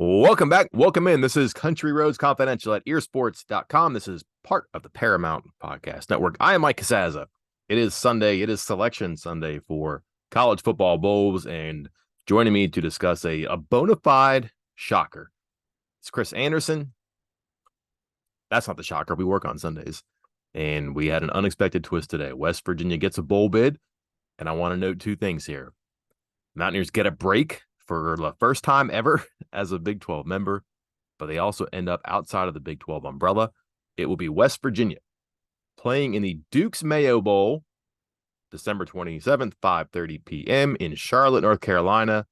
Welcome back. Welcome in. This is Country Roads Confidential at earsports.com. This is part of the Paramount Podcast Network. I am Mike Casaza. It is Sunday. It is Selection Sunday for college football bowls. And joining me to discuss a bona fide shocker, it's Chris Anderson. That's not the shocker. We work on Sundays. And we had an unexpected twist today. West Virginia gets a bowl bid. And I want to note two things here. Mountaineers get a break for the first time ever as a Big 12 member, but they also end up outside of the Big 12 umbrella. It will be West Virginia playing in the Duke's Mayo Bowl, December 27th, 5:30 p.m. in Charlotte, North Carolina,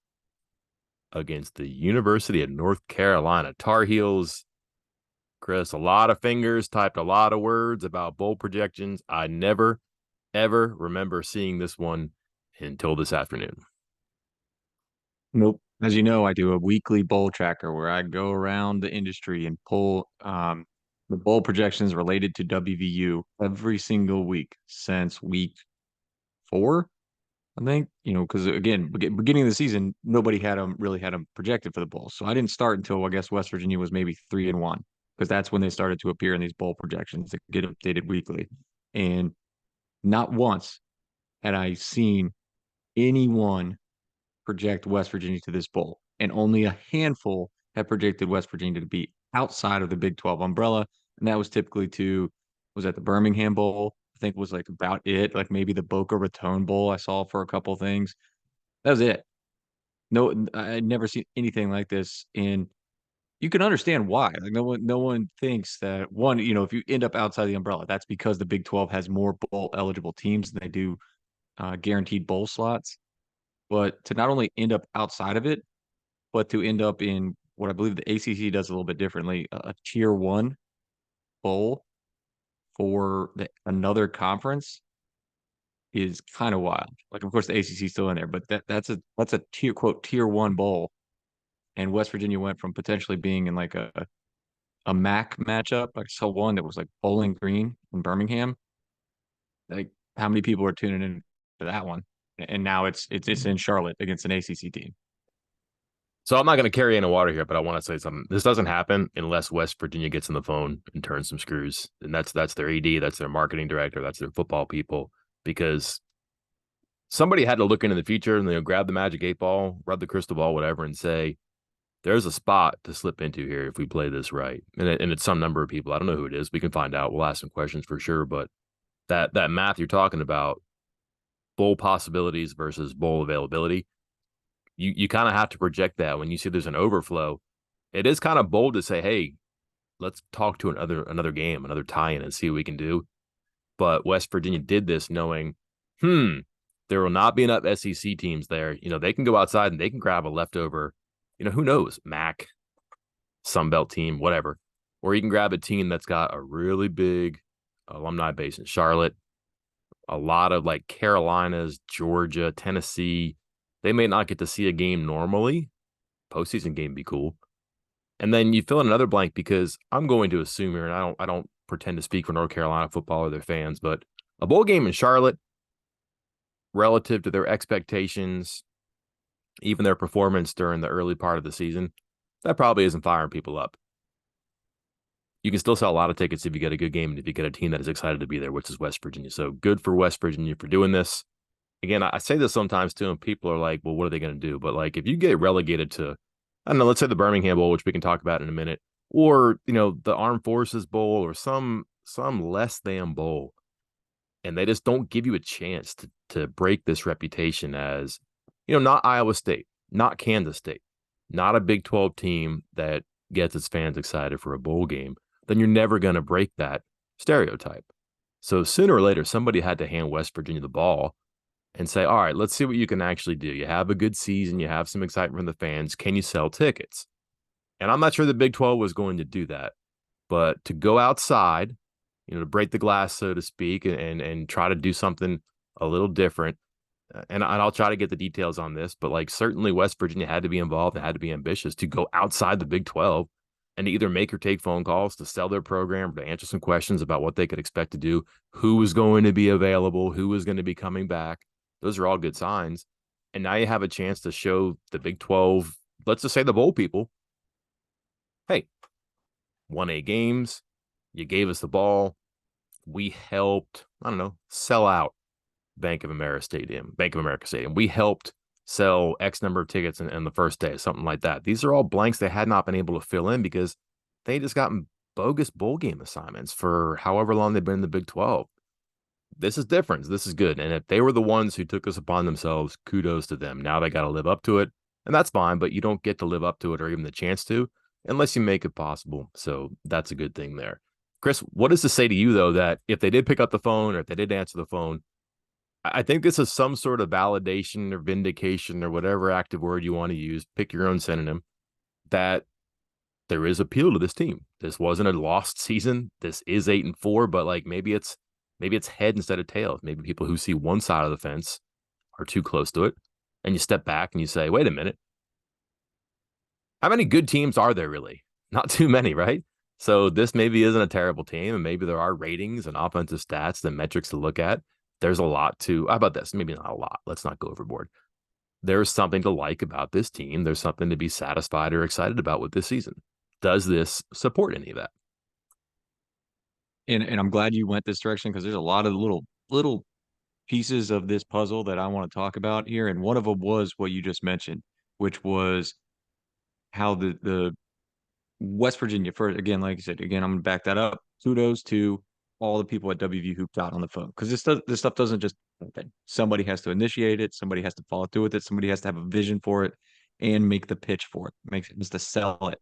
against the University of North Carolina Tar Heels. Chris, a lot of fingers, typed a lot of words about bowl projections. I never, ever remember seeing this one until this afternoon. Nope. As you know, I do a weekly bowl tracker where I go around the industry and pull the bowl projections related to WVU every single week since week 4, I think. Because again, beginning of the season, nobody really had them projected for the bowl. So I didn't start until I guess West Virginia was maybe 3-1 because that's when they started to appear in these bowl projections that get updated weekly. And not once had I seen anyone project West Virginia to this bowl, and only a handful have projected West Virginia to be outside of the Big 12 umbrella, and that was typically was at the Birmingham Bowl. I think was like about it, like maybe the Boca Raton Bowl I saw for a couple things. That was it. No, I'd never seen anything like this, and you can understand why. Like no one thinks that one, if you end up outside the umbrella, that's because the Big 12 has more bowl eligible teams than they do guaranteed bowl slots. But to not only end up outside of it, but to end up in what I believe the ACC does a little bit differently, a tier 1 bowl for another conference is kind of wild. Like, of course, the ACC is still in there, but that's a tier 1 bowl. And West Virginia went from potentially being in like a MAC matchup. I saw one that was like Bowling Green in Birmingham. Like, how many people are tuning in to that one? And now it's in Charlotte against an ACC team. So I'm not going to carry any water here, but I want to say something. This doesn't happen unless West Virginia gets on the phone and turns some screws. And that's their AD, that's their marketing director, that's their football people, because somebody had to look into the future and grab the magic 8 ball, rub the crystal ball, whatever, and say, there's a spot to slip into here if we play this right. And it's some number of people. I don't know who it is. We can find out. We'll ask some questions for sure. But that math you're talking about, bowl possibilities versus bowl availability, you kind of have to project that when you see there's an overflow. It is kind of bold to say, hey, let's talk to another game, another tie-in, and see what we can do. But West Virginia did this knowing, there will not be enough SEC teams there. They can go outside and they can grab a leftover, who knows, MAC, Sunbelt team, whatever. Or you can grab a team that's got a really big alumni base in Charlotte, a lot of like Carolinas, Georgia, Tennessee. They may not get to see a game normally. Postseason game be cool. And then you fill in another blank because I'm going to assume here, and I don't pretend to speak for North Carolina football or their fans, but a bowl game in Charlotte, relative to their expectations, even their performance during the early part of the season, that probably isn't firing people up. You can still sell a lot of tickets if you get a good game and if you get a team that is excited to be there, which is West Virginia. So good for West Virginia for doing this. Again, I say this sometimes too, and people are like, well, what are they going to do? But like, if you get relegated to, I don't know, let's say the Birmingham Bowl, which we can talk about in a minute, or, the Armed Forces Bowl or some less than bowl, and they just don't give you a chance to break this reputation as, not Iowa State, not Kansas State, not a Big 12 team that gets its fans excited for a bowl game, then you're never going to break that stereotype. So sooner or later, somebody had to hand West Virginia the ball and say, all right, let's see what you can actually do. You have a good season. You have some excitement from the fans. Can you sell tickets? And I'm not sure the Big 12 was going to do that. But to go outside, to break the glass, so to speak, and try to do something a little different. And I'll try to get the details on this, but like certainly West Virginia had to be involved and had to be ambitious to go outside the Big 12 and to either make or take phone calls to sell their program, to answer some questions about what they could expect to do, who was going to be available, who was going to be coming back. Those are all good signs. And now you have a chance to show the Big 12, let's just say the bowl people, won 8 games. You gave us the ball. We helped, I don't know, sell out Bank of America Stadium. We helped sell X number of tickets in the first day, something like that. These are all blanks they had not been able to fill in because they just gotten bogus bowl game assignments for however long they've been in the Big 12. This is different. This is good. And if they were the ones who took this upon themselves, kudos to them. Now they got to live up to it. And that's fine, but you don't get to live up to it or even the chance to unless you make it possible. So that's a good thing there. Chris, what does this say to you, though, that if they did pick up the phone or if they did answer the phone, I think this is some sort of validation or vindication or whatever active word you want to use, pick your own synonym, that there is appeal to this team. This wasn't a lost season. This is 8-4, but like maybe it's head instead of tail. Maybe people who see one side of the fence are too close to it. And you step back and you say, wait a minute, how many good teams are there really? Not too many, right? So this maybe isn't a terrible team, and maybe there are ratings and offensive stats and metrics to look at. There's a lot to, how about this? Maybe not a lot. Let's not go overboard. There's something to like about this team. There's something to be satisfied or excited about with this season. Does this support any of that? And I'm glad you went this direction because there's a lot of little pieces of this puzzle that I want to talk about here. And one of them was what you just mentioned, which was how the West Virginia first, again, like you said, again, I'm gonna back that up. Kudos to all the people at WVU who got on the phone because this stuff doesn't just happen. Somebody has to initiate it, somebody has to follow through with it, somebody has to have a vision for it and make the pitch for it, makes it just to sell it.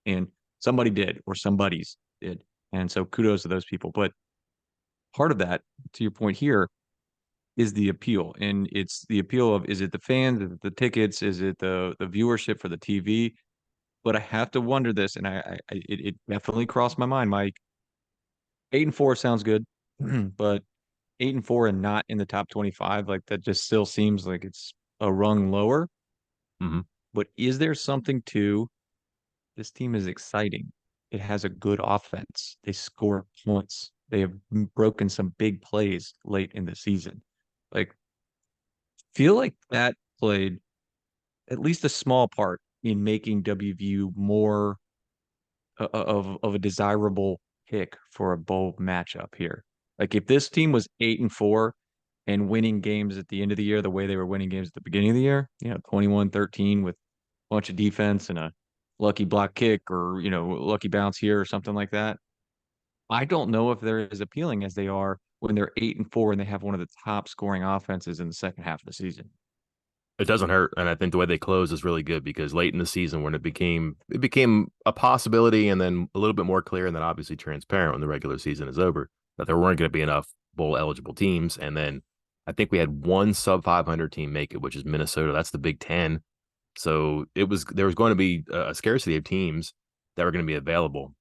And somebody did, or somebody's did. And so kudos to those people. But part of that, to your point here, is the appeal. And it's the appeal of, is it the fans, is it the tickets, is it the viewership for the TV? But I have to wonder this, and it definitely crossed my mind, Mike. 8-4 sounds good, but 8-4 and not in the top 25, like that just still seems like it's a rung lower. Mm-hmm. But is there something to this team is exciting? It has a good offense. They score points. They have broken some big plays late in the season. Like, feel like that played at least a small part in making WVU more of a desirable pick for a bowl matchup here. Like if this team was 8-4 and winning games at the end of the year the way they were winning games at the beginning of the year, 21-13 with a bunch of defense and a lucky block kick or, lucky bounce here or something like that. I don't know if they're as appealing as they are when they're 8-4 and they have one of the top scoring offenses in the second half of the season. It doesn't hurt, and I think the way they close is really good because late in the season, when it became a possibility, and then a little bit more clear, and then obviously transparent when the regular season is over, that there weren't going to be enough bowl eligible teams, and then I think we had one sub 500 team make it, which is Minnesota. That's the Big Ten, so there was going to be a scarcity of teams that were going to be available.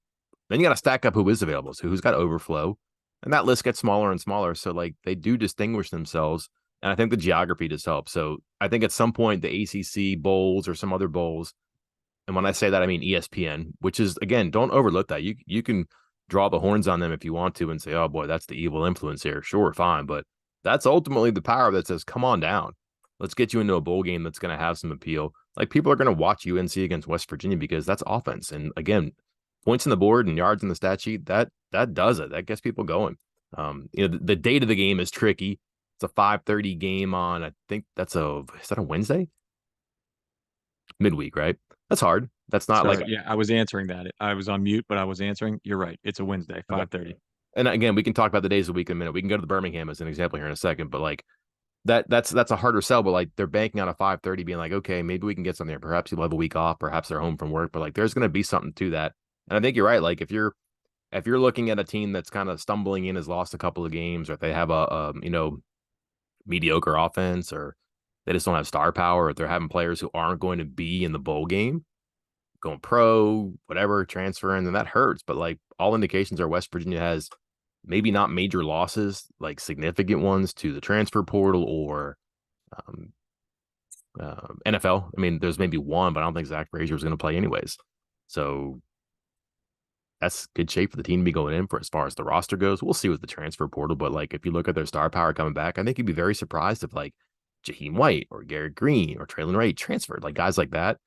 Then you got to stack up who is available, so who's got overflow, and that list gets smaller and smaller. So like they do distinguish themselves, and I think the geography does help. So I think at some point the ACC bowls or some other bowls, and when I say that I mean ESPN, which is again, don't overlook that. You can draw the horns on them if you want to and say, oh boy, that's the evil influence here. Sure, fine, but that's ultimately the power that says, come on down. Let's get you into a bowl game that's going to have some appeal. Like people are going to watch UNC against West Virginia because that's offense, and again, points on the board and yards in the stat sheet, that does it. That gets people going. The date of the game is tricky. It's a 5:30 game on, I think is that a Wednesday? Midweek, right? That's hard. That's not like, Sorry, yeah, I was answering that. I was on mute, but I was answering. You're right. It's a Wednesday, okay. 5:30. And again, we can talk about the days of the week in a minute. We can go to the Birmingham as an example here in a second, but like that's a harder sell. But like they're banking on a 5:30 being like, okay, maybe we can get something there. Perhaps you'll have a week off. Perhaps they're home from work. But like there's going to be something to that. And I think you're right. Like if you're looking at a team that's kind of stumbling in, has lost a couple of games, or if they have a mediocre offense, or they just don't have star power, or if they're having players who aren't going to be in the bowl game, going pro, whatever, transferring, then that hurts. But like all indications are West Virginia has maybe not major losses, like significant ones to the transfer portal or um, NFL. I mean, there's maybe one, but I don't think Zach Frazier is going to play anyways. So that's good shape for the team to be going in for as far as the roster goes. We'll see with the transfer portal, but like if you look at their star power coming back, I think you'd be very surprised if like Jaheim White or Garrett Green or Traylon Ray transferred, like guys like that.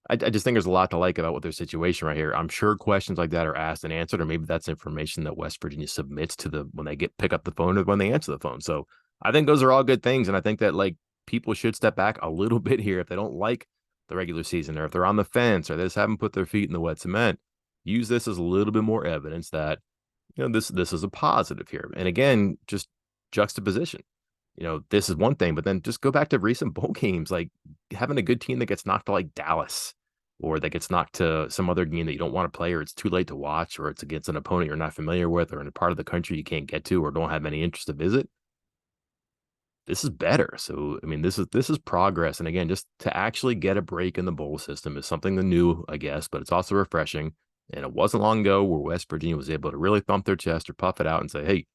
I just think there's a lot to like about what their situation right here. I'm sure questions like that are asked and answered, or maybe that's information that West Virginia submits to the when they get pick up the phone or when they answer the phone. So I think those are all good things, and I think that like people should step back a little bit here if they don't like the regular season, or if they're on the fence, or they just haven't put their feet in the wet cement. Use this as a little bit more evidence that this is a positive here. And again, just juxtaposition. This is one thing, but then just go back to recent bowl games, like having a good team that gets knocked to like Dallas or that gets knocked to some other game that you don't want to play, or it's too late to watch, or it's against an opponent you're not familiar with, or in a part of the country you can't get to or don't have any interest to visit. This is better. So I mean, this is progress. And again, just to actually get a break in the bowl system is something new, I guess, but it's also refreshing. And it wasn't long ago where West Virginia was able to really thump their chest or puff it out and say, hey,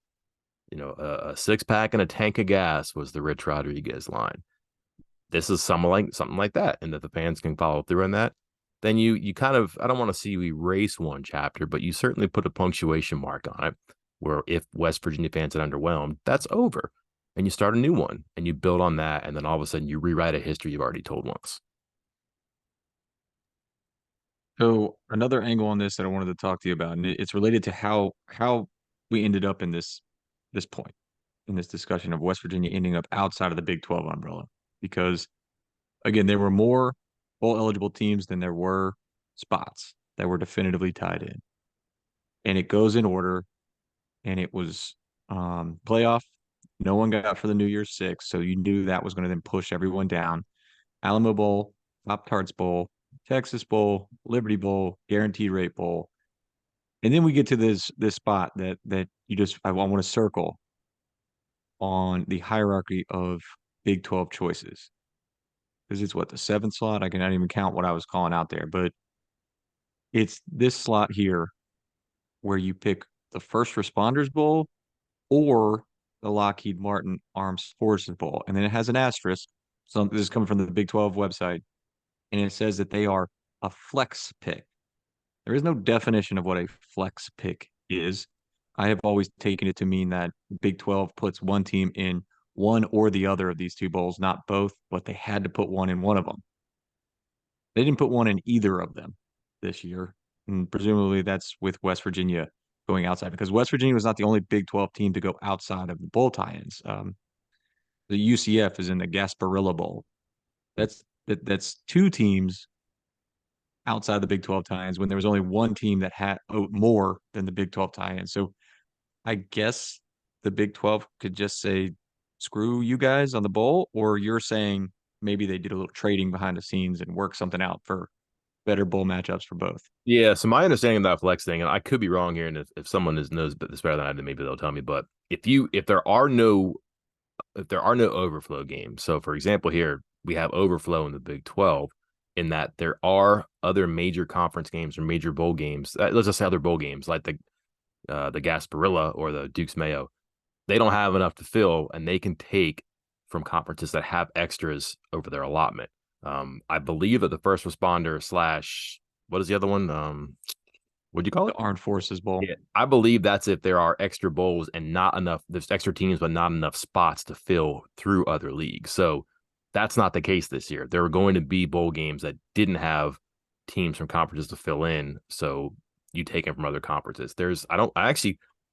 a six pack and a tank of gas was the Rich Rodriguez line. This is something like that, and that the fans can follow through on that. Then you kind of, I don't want to see you erase one chapter, but you certainly put a punctuation mark on it. Where if West Virginia fans are underwhelmed, that's over, and you start a new one, and you build on that, and then all of a sudden you rewrite a history you've already told once. So another angle on this that I wanted to talk to you about, and it's related to how we ended up in this point in this discussion of West Virginia ending up outside of the Big 12 umbrella. Because again, there were more bowl eligible teams than there were spots that were definitively tied in. And it goes in order, and it was playoff. No one got for the New Year's Six, so you knew that was going to then push everyone down. Alamo Bowl, Pop Tarts Bowl, Texas Bowl, Liberty Bowl, Guaranteed Rate Bowl, and then we get to this spot that I want to circle on the hierarchy of Big 12 choices, because it's what, the seventh slot. I cannot even count what I was calling out there, but it's this slot here where you pick the First Responders Bowl or the Lockheed Martin Armed Forces Bowl, and then it has an asterisk. So this is coming from the Big 12 website, and it says that they are a flex pick. There is no definition of what a flex pick is. I have always taken it to mean that Big 12 puts one team in one or the other of these two bowls, not both, but they had to put one in one of them. They didn't put one in either of them this year. And presumably that's with West Virginia going outside, because West Virginia was not the only Big 12 team to go outside of the bowl tie-ins. The UCF is in the Gasparilla Bowl. That's two teams outside the Big 12 tie-ins when there was only one team that had more than the Big 12 tie-ins. So I guess the Big 12 could just say, screw you guys on the bowl, or you're saying maybe they did a little trading behind the scenes and work something out for better bowl matchups for both. Yeah, so my understanding of that flex thing, and I could be wrong here, and if someone knows this better than I do, maybe they'll tell me. But if there are no overflow games, so for example, here we have overflow in the Big 12, in that there are other major conference games or major bowl games. Let's just say other bowl games like the Gasparilla or the Duke's Mayo. They don't have enough to fill, and they can take from conferences that have extras over their allotment. I believe that the first responder slash what is the other one? What'd you call The it? Armed Forces Bowl. Yeah, I believe that's if there are extra bowls and not enough. There's extra teams, but not enough spots to fill through other leagues. So that's not the case this year. There are going to be bowl games that didn't have teams from conferences to fill in. So you take them from other conferences.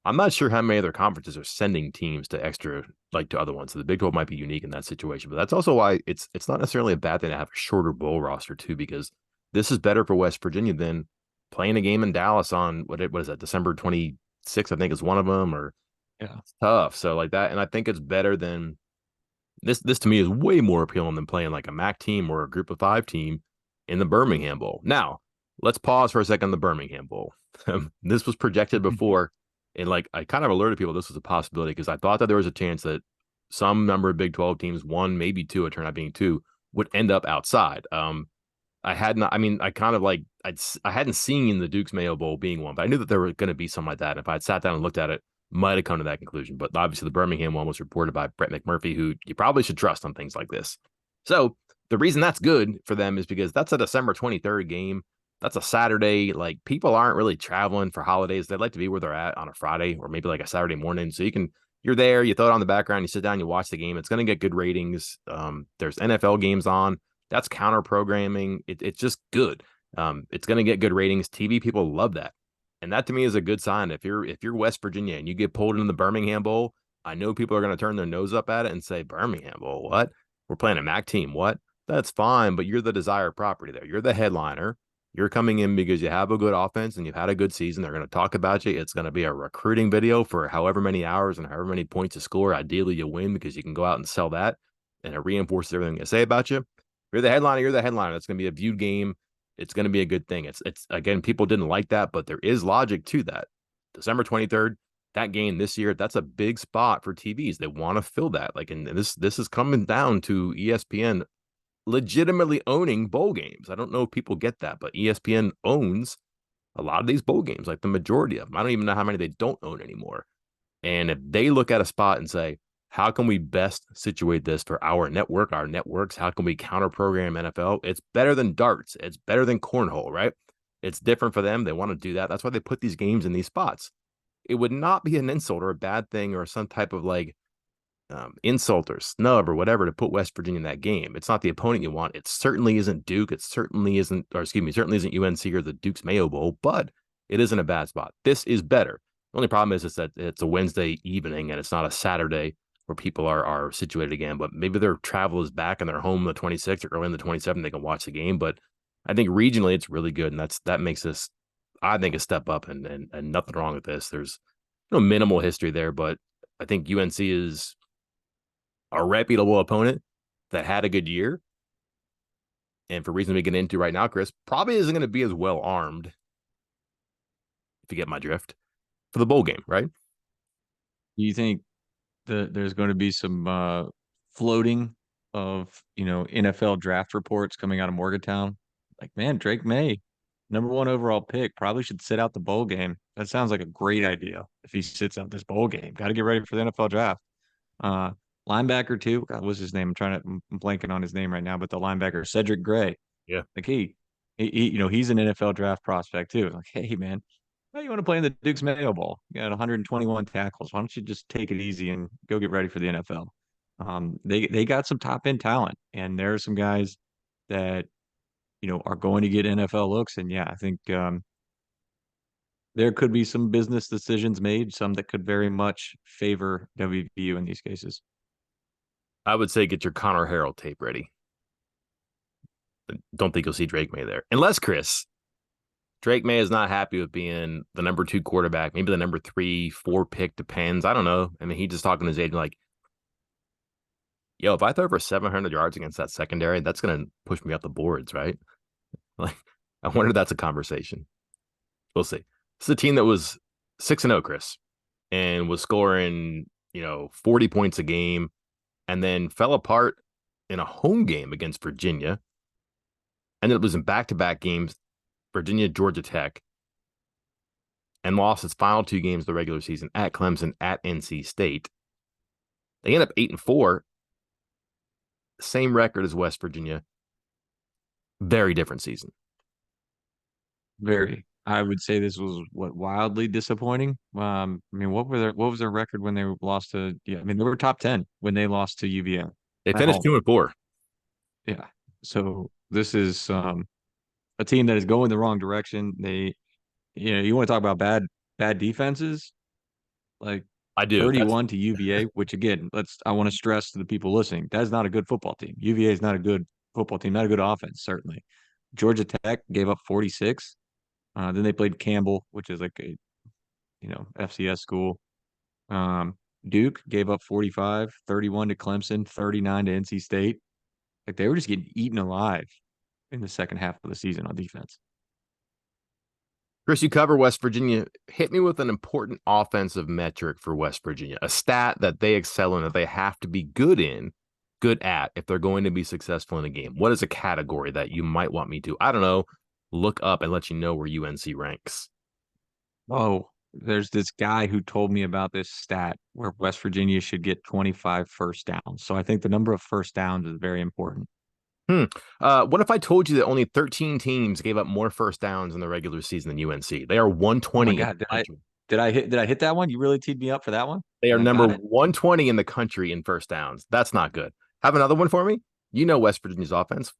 I'm not sure how many other conferences are sending teams to extra, like to other ones. So the Big 12 might be unique in that situation, but that's also why it's not necessarily a bad thing to have a shorter bowl roster too, because this is better for West Virginia than playing a game in Dallas on what is that, December 26th, I think is one of them, or Yeah. it's tough. So like that, and I think it's better than this to me is way more appealing than playing like a MAC team or a group of five team in the Birmingham Bowl. Now, let's pause for a second on the Birmingham Bowl. This was projected before, and like I kind of alerted people this was a possibility because I thought that there was a chance that some number of Big 12 teams, one, maybe two, it turned out being two, would end up outside. I had not, I mean, I kind of like, I hadn't seen the Duke's Mayo Bowl being one, but I knew that there were going to be something like that. If I'd sat down and looked at it, might have come to that conclusion. But obviously, the Birmingham one was reported by Brett McMurphy, who you probably should trust on things like this. So the reason that's good for them is because that's a December 23rd game. That's a Saturday. Like people aren't really traveling for holidays. They'd like to be where they're at on a Friday or maybe like a Saturday morning. So you're there, you throw it on the background, you sit down, you watch the game. It's going to get good ratings. There's NFL games on. That's counter programming. It's just good. It's going to get good ratings. TV people love that, and that to me is a good sign. If you're West Virginia and you get pulled into the Birmingham Bowl, I know people are going to turn their nose up at it and say, Birmingham Bowl, what? We're playing a MAC team, what? That's fine, but you're the desired property there. You're the headliner. You're coming in because you have a good offense and you've had a good season. They're going to talk about you. It's going to be a recruiting video for however many hours and however many points you score. Ideally, you win because you can go out and sell that, and it reinforces everything they say about you. You're the headliner. You're the headliner. It's going to be a viewed game. It's going to be a good thing. It's again, people didn't like that, but there is logic to that. December 23rd, that game this year, that's a big spot for TVs. They want to fill that. Like, and this is coming down to ESPN legitimately owning bowl games. I don't know if people get that, but ESPN owns a lot of these bowl games, like the majority of them. I don't even know how many they don't own anymore. And if they look at a spot and say, how can we best situate this for our network, our networks? How can we counter program NFL? It's better than darts. It's better than cornhole, right? It's different for them. They want to do that. That's why they put these games in these spots. It would not be an insult or a bad thing or some type of like insult or snub or whatever to put West Virginia in that game. It's not the opponent you want. It certainly isn't Duke. It certainly isn't, or excuse me, certainly isn't UNC or the Duke's Mayo Bowl, but it isn't a bad spot. This is better. The only problem is that it's a Wednesday evening and it's not a Saturday where people are situated again. But maybe their travel is back and they're home the 26th or early in the 27th. They can watch the game. But I think regionally it's really good, and that makes this, I think, a step up, and nothing wrong with this. There's minimal history there, but I think UNC is a reputable opponent that had a good year. And for reasons we get into right now, Chris, probably isn't going to be as well armed, if you get my drift, for the bowl game, right? Do you think that there's going to be some floating of, NFL draft reports coming out of Morgantown? Like, man, Drake May, number one overall pick, probably should sit out the bowl game. That sounds like a great idea if he sits out this bowl game. Got to get ready for the NFL draft. Uh, Linebacker too. God, what's his name? I'm blanking on his name right now, but the linebacker, Cedric Gray. Yeah. Like he's an NFL draft prospect too. Like, hey man, why you want to play in the Duke's Mayo Bowl? You got 121 tackles. Why don't you just take it easy and go get ready for the NFL? They got some top end talent, and there are some guys that are going to get NFL looks. And yeah, I think there could be some business decisions made, some that could very much favor WVU in these cases. I would say get your Connor Harrell tape ready. Don't think you'll see Drake May there. Unless, Chris, Drake May is not happy with being the number 2 quarterback, maybe the number 3, 4 pick, depends. I don't know. I mean, he just talking to his agent like, yo, if I throw for 700 yards against that secondary, that's going to push me up the boards, right? Like, I wonder if that's a conversation. We'll see. It's a team that was 6-0, Chris, and was scoring, 40 points a game, and then fell apart in a home game against Virginia. Ended up losing back-to-back games, Virginia, Georgia Tech, and lost its final 2 games of the regular season at Clemson, at NC State. They end up 8-4, same record as West Virginia. Very different season. Very. I would say this was wildly disappointing. I mean, what was their record when they lost to? Yeah, I mean, they were top 10 when they lost to UVM They at finished home. 2-4. Yeah. So this is a team that is going the wrong direction. You want to talk about bad defenses, like I do. That's 31 to UVA, which again, I want to stress to the people listening, that is not a good football team. UVA is not a good football team, not a good offense, certainly. Georgia Tech gave up 46. Then they played Campbell, which is like a FCS school. Duke gave up 45, 31 to Clemson, 39 to NC State. Like they were just getting eaten alive in the second half of the season on defense. Chris, you cover West Virginia. Hit me with an important offensive metric for West Virginia, a stat that they excel in, that they have to be good at if they're going to be successful in a game. What is a category that you might want me to, I don't know, look up and let you know where UNC ranks? Oh, there's this guy who told me about this stat where West Virginia should get 25 first downs. So I think the number of first downs is very important. What if I told you that only 13 teams gave up more first downs in the regular season than UNC? They are Oh my 120 in God, the country. did I hit that one? You really teed me up for that one? They are I number got it. 120 in the country in first downs. That's not good. Have another one for me? You know West Virginia's offense.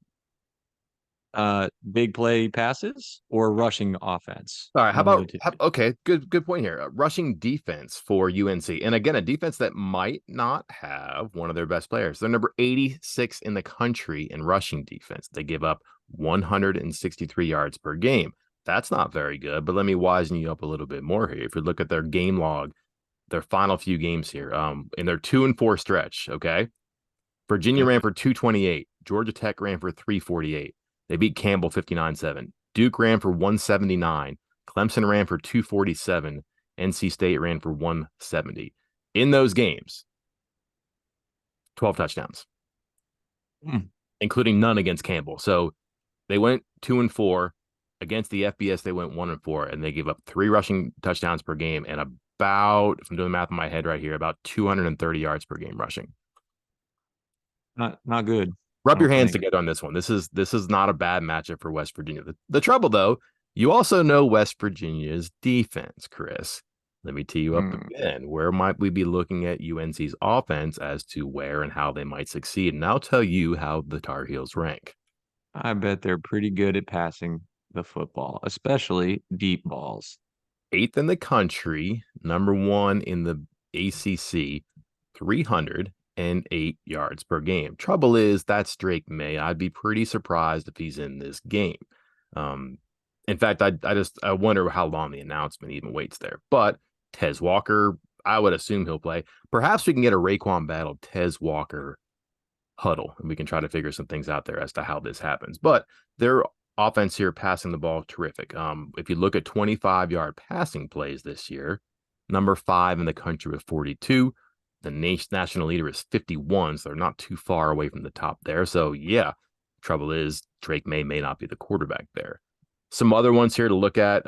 Big play passes or rushing offense? All right, One of the two. okay, good point here. Rushing defense for UNC. And again, a defense that might not have one of their best players. They're number 86 in the country in rushing defense. They give up 163 yards per game. That's not very good, but let me wisen you up a little bit more here. If you look at their game log, their final few games here, in their 2-4 stretch, okay? Virginia Okay. ran for 228. Georgia Tech ran for 348. They beat Campbell 59-7. Duke ran for 179. Clemson ran for 247. NC State ran for 170. In those games, 12 touchdowns, Hmm. including none against Campbell. So they went 2-4. Against the FBS, they went 1-4, and they gave up 3 rushing touchdowns per game and about, if I'm doing math in my head right here, about 230 yards per game rushing. Not good. I Rub your don't hands think. together on this one. This is not a bad matchup for West Virginia. The trouble, though, you also know West Virginia's defense, Chris. Let me tee you up Hmm. again. Where might we be looking at UNC's offense as to where and how they might succeed? And I'll tell you how the Tar Heels rank. I bet they're pretty good at passing the football, especially deep balls. 8th in the country, number 1 in the ACC, 308 yards per game. Trouble is, that's Drake May. I'd be pretty surprised if he's in this game. Um, in fact, I wonder how long the announcement even waits there. But Tez Walker, I would assume he'll play. Perhaps we can get a Raekwon battle, Tez Walker huddle, and we can try to figure some things out there as to how this happens. But their offense here, passing the ball, terrific. If you look at 25-yard passing plays this year, number 5 in the country with 42. The national leader is 51, so they're not too far away from the top there. So yeah, trouble is Drake may not be the quarterback there. Some other ones here to look at.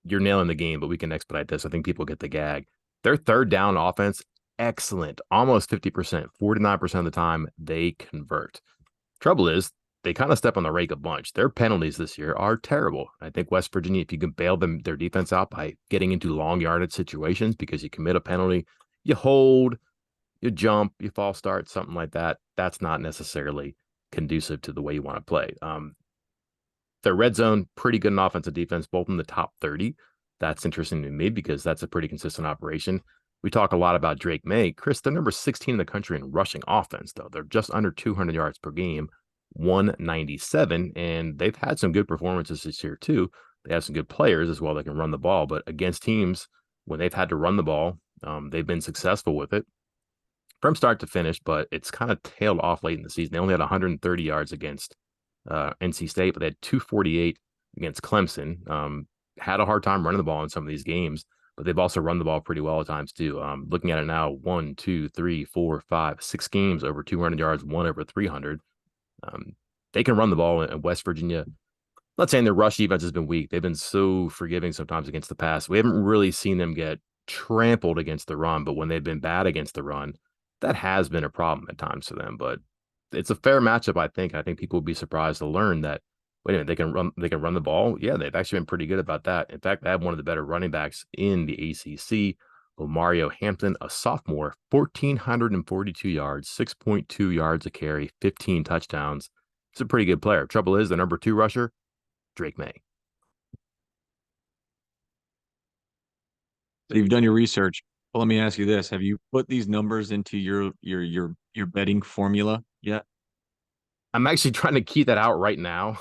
You're nailing the game, but we can expedite this. I think people get the gag. Their third down offense, excellent, almost 50%, 49% of the time they convert. Trouble is, they kind of step on the rake a bunch. Their penalties this year are terrible. I think West Virginia, if you can bail their defense out by getting into long yardage situations because you commit a penalty, you hold, you jump, you false start, something like that. That's not necessarily conducive to the way you want to play. Their red zone, pretty good in offensive defense, both in the top 30. That's interesting to me because that's a pretty consistent operation. We talk a lot about Drake May. Chris, they're number 16 in the country in rushing offense, though. They're just under 200 yards per game, 197, and they've had some good performances this year, too. They have some good players as well that can run the ball, but against teams, when they've had to run the ball, they've been successful with it from start to finish, but it's kind of tailed off late in the season. They only had 130 yards against NC State, but they had 248 against Clemson. Had a hard time running the ball in some of these games, but they've also run the ball pretty well at times too. Looking at it now, 1, 2, 3, 4, 5, 6 games over 200 yards, one over 300. They can run the ball in West Virginia. I'm not saying their rush defense has been weak. They've been so forgiving sometimes against the pass. We haven't really seen them get trampled against the run, but when they've been bad against the run, that has been a problem at times for them. But it's a fair matchup, I think. I think people would be surprised to learn that, wait a minute, they can run the ball. Yeah, they've actually been pretty good about that. In fact, they have one of the better running backs in the ACC. Mario Hampton, a sophomore, 1,442 yards, 6.2 yards a carry, 15 touchdowns. He's a pretty good player. Trouble is, the number 2 rusher, Drake May. So you've done your research. Well, let me ask you this: have you put these numbers into your betting formula yet? I'm actually trying to keep that out right now.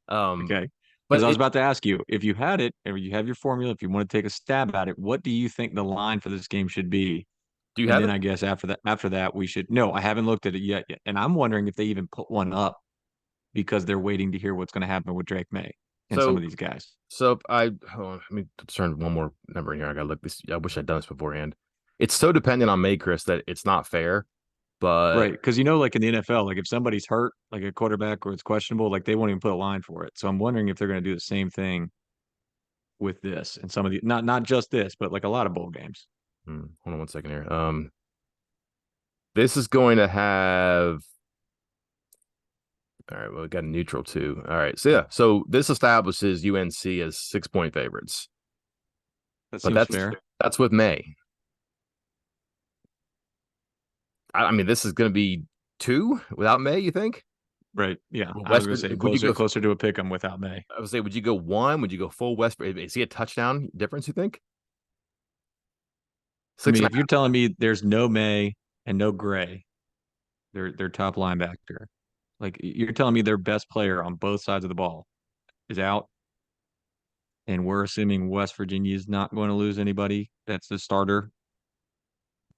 um, Okay. Because but I was it about to ask you if you had it, or you have your formula, if you want to take a stab at it, what do you think the line for this game should be? do you And have then it? I guess after that, we should. No, I haven't looked at it yet. And I'm wondering if they even put one up because they're waiting to hear what's going to happen with Drake May and some So of these guys. so I hold on, let me turn one more number in here. I gotta look this. I wish I'd done this beforehand. It's so dependent on May, Chris, that it's not fair. But Right. Because like in the NFL, like if somebody's hurt, like a quarterback or it's questionable, like they won't even put a line for it. So I'm wondering if they're going to do the same thing with this and some of the not just this, but like a lot of bowl games. hold on one second here. This is going to have. All right, well, we got a neutral too. All right, so yeah, so this establishes UNC as 6-point favorites, That but seems fair. that's with May. I mean, this is going to be 2 without May. You think? Right. Yeah. I was West, gonna say would you go? closer to a pick 'em without May. I would say, would you go one? Would you go full West? Is he a touchdown difference? You think I six mean, and if you're telling me there's no May and no Gray, their top linebacker, like you're telling me their best player on both sides of the ball is out, and we're assuming West Virginia is not going to lose anybody that's the starter,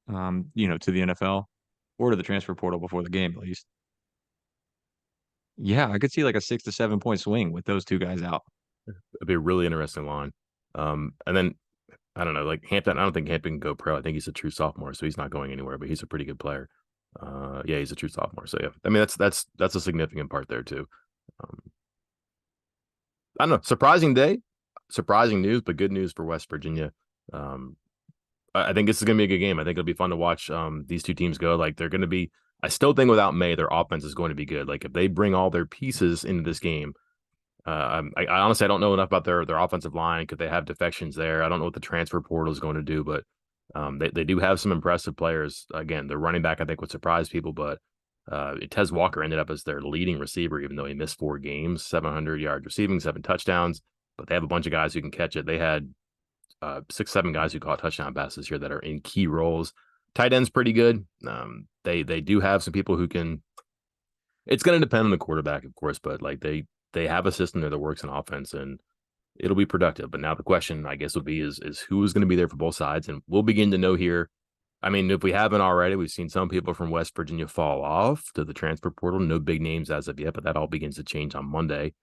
to the NFL or to the transfer portal before the game at least. Yeah, I could see like a 6 to 7 point swing with those two guys out. it'd be a really interesting line. And then I don't know, like Hampton. I don't think Hampton can go pro. I think he's a true sophomore, so he's not going anywhere. But he's a pretty good player. Yeah, he's a true sophomore. So yeah, I mean that's a significant part there too. Um, I don't know. Surprising day, surprising news, but good news for West Virginia. Um, I think this is going to be a good game. I think it'll be fun to watch these two teams go. Like they're going to be. I still think without May, their offense is going to be good. Like if they bring all their pieces into this game, I honestly I don't know enough about their offensive line. Could they have defections there? I don't know what the transfer portal is going to do, but they do have some impressive players. Again, their running back I think would surprise people, but Tez Walker ended up as their leading receiver, even though he missed 4 games, 700 yards receiving, 7 touchdowns. But they have a bunch of guys who can catch it. They had 6, 7 guys who caught touchdown passes here that are in key roles. Tight end's pretty good. They do have some people who can. It's going to depend on the quarterback, of course, but like they have a system there that works in offense and it'll be productive. But now the question, I guess, would be is who is going to be there for both sides, and we'll begin to know here. I mean, if we haven't already, we've seen some people from West Virginia fall off to the transfer portal. No big names as of yet, but that all begins to change on Monday.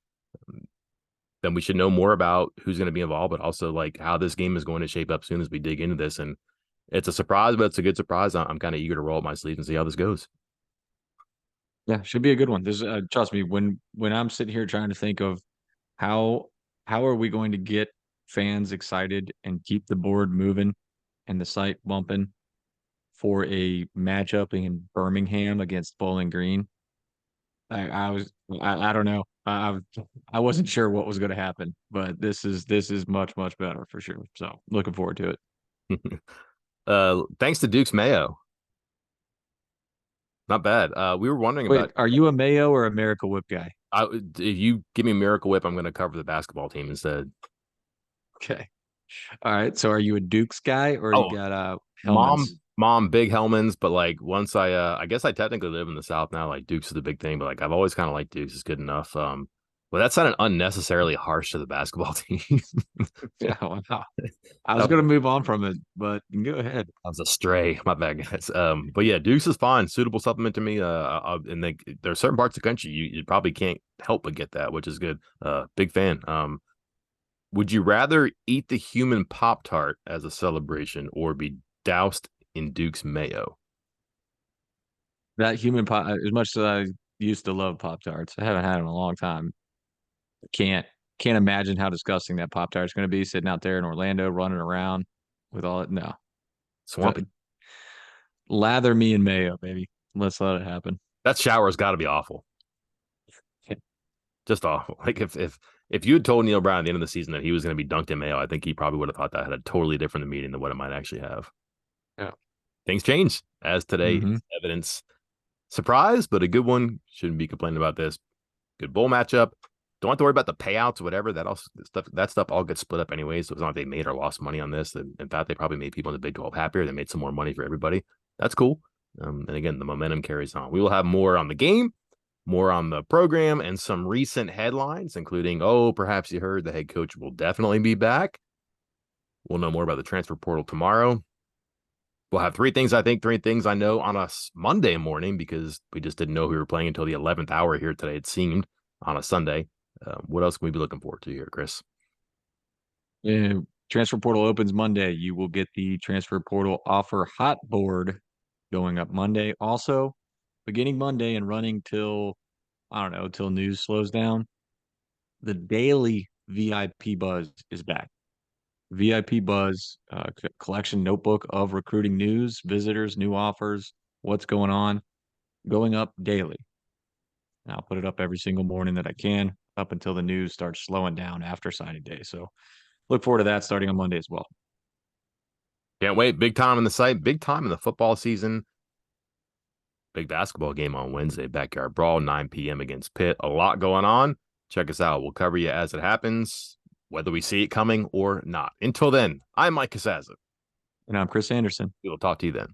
Then we should know more about who's going to be involved, but also like how this game is going to shape up soon as we dig into this. And it's a surprise, but it's a good surprise. I'm kind of eager to roll up my sleeves and see how this goes. Yeah, should be a good one. This trust me, when I'm sitting here trying to think of how how are we going to get fans excited and keep the board moving and the site bumping for a matchup in Birmingham against Bowling Green. I don't know. I wasn't sure what was going to happen, but this is much better for sure. So looking forward to it. Thanks to Duke's Mayo. Not bad. We were wondering Wait, about are you a Mayo or a Miracle Whip guy? if you give me Miracle Whip, I'm going to cover the basketball team instead. Okay. All right. So are you a Dukes guy or you Oh, got mom, Hellman's? mom, big Hellman's, but like once I guess I technically live in the South now. Like Duke's is the big thing, but like I've always kind of liked Duke's is good enough. But that sounded unnecessarily harsh to the basketball team. Yeah. Wow. I was that, gonna move on from it, but go ahead. that was a stray. My bad, guys. But yeah, Duke's is fine. Suitable supplement to me. And there are certain parts of the country you probably can't help but get that, which is good. Big fan. Would you rather eat the human Pop Tart as a celebration or be doused in Duke's mayo? That human pop, as much as I used to love Pop Tarts, I haven't had them in a long time. Can't can't imagine how disgusting that Pop Tart's going to be sitting out there in Orlando running around with all it. No, Swampy. lather me in mayo, baby. Let's let it happen. That shower's got to be awful. Just awful. Like if you had told Neil Brown at the end of the season that he was going to be dunked in mayo, I think he probably would have thought that had a totally different meaning than what it might actually have. Yeah. Things change as today Mm-hmm. is evidence. Surprise, but a good one. Shouldn't be complaining about this. Good bowl matchup. Don't have to worry about the payouts or whatever. That stuff all gets split up anyway. So it's not like they made or lost money on this. In fact, they probably made people in the Big 12 happier. They made some more money for everybody. That's cool. And again, the momentum carries on. We will have more on the game, more on the program, and some recent headlines, including, oh, perhaps you heard the head coach will definitely be back. We'll know more about the transfer portal tomorrow. We'll have three things I know on us Monday morning because we just didn't know we were playing until the 11th hour here today, it seemed, on a Sunday. What else can we be looking forward to here, Chris? Yeah. Transfer portal opens Monday. You will get the transfer portal offer hot board going up Monday. Also, beginning Monday and running till I don't know, till news slows down. The daily VIP buzz is back. VIP Buzz collection notebook of recruiting news, visitors, new offers, what's going on, going up daily. And I'll put it up every single morning that I can up until the news starts slowing down after signing day. So look forward to that starting on Monday as well. Can't wait. Big time in the site, big time in the football season. big basketball game on Wednesday, Backyard Brawl, 9 p.m. against Pitt. A lot going on. Check us out. We'll cover you as it happens, whether we see it coming or not. Until then, I'm Mike Kasaza. And I'm Chris Anderson. We'll talk to you then.